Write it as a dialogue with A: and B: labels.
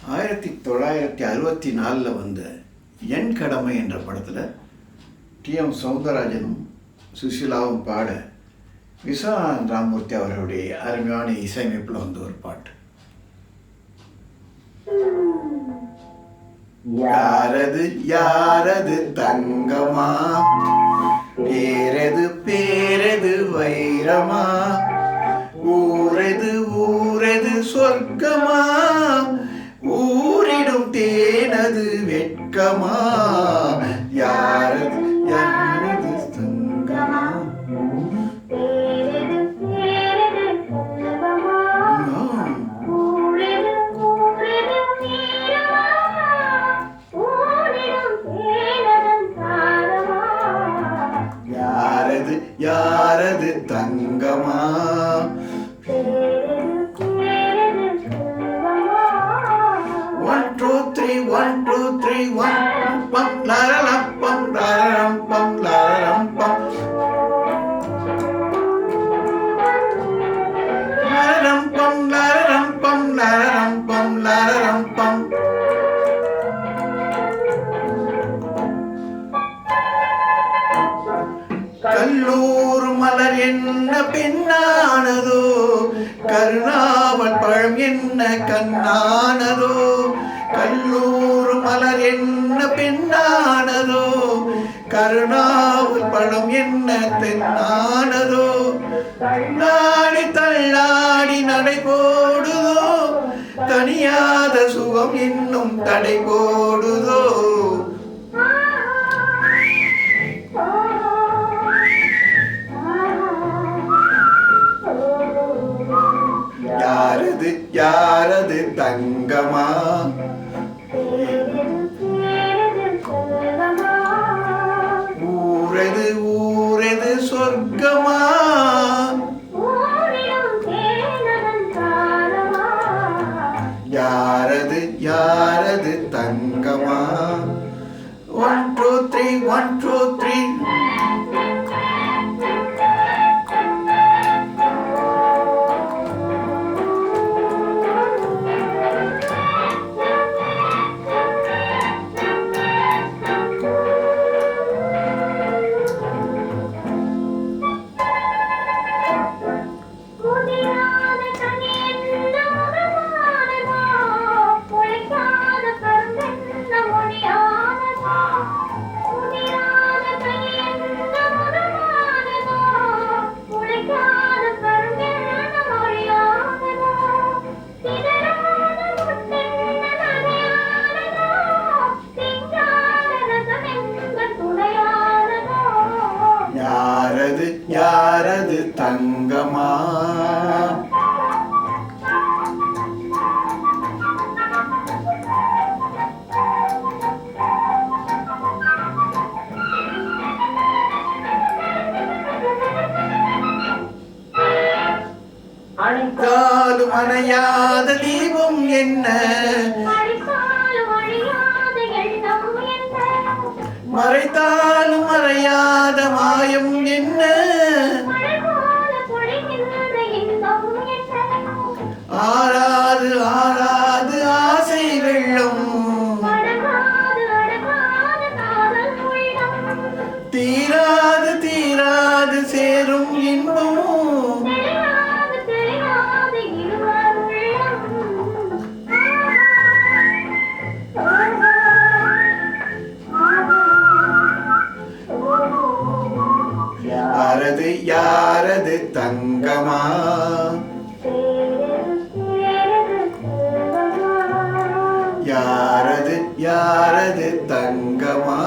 A: 1964 வந்த என் கடமை என்ற படத்தில் டி.எம். சௌந்தரராஜனும் சுஷீலாவும் பாட விஸ்வநாதன் ராமமூர்த்தி அவர்களுடைய அருமையான இசையமைப்பில் வந்த ஒரு பாட்டு. யாரது யாரது தங்கமா, பேரது பேரது வைரமா, ஊரது ஊரது சொர்க்கமா, ஊரிடும் தேனது வெட்கமா, யாரது யாரது தங்கமா, யாரது யாரது தங்கமா. One two three, one two three, one pum la la la pum la la pum la la pum la la pum la la pum la la pum la la pum. Kallur மலர் என்ன பெண்ணானதோ, கருணாவல் பழம் என்ன கண்ணானதோ, கல்லூர் மலர் என்ன பெண்ணானதோ, கருணாவல் பழம் என்ன தென்னானதோ, தள்ளாடி தள்ளாடி நடை போடுதோ, தனியாத சுகம் இன்னும் தடை போடுதோ. யாரது யாரது தங்கமா, ஊரது ஊரது சொர்க்கமா, யாரது யாரது தங்கமா. 1 2 3 1 2 3. யாரது யாரது தங்கமா. அணைத்தாலும் அணையாத தீபம் என்ன, மறைத்தாலும் மறையாத மாயம் என்ன, ஆறாது ஆறாது ஆசை வெள்ளம், தீராது தீராது சேரும் இன்பம், யாரது யாரது தங்கமா. யாரது யாரது தங்கமா.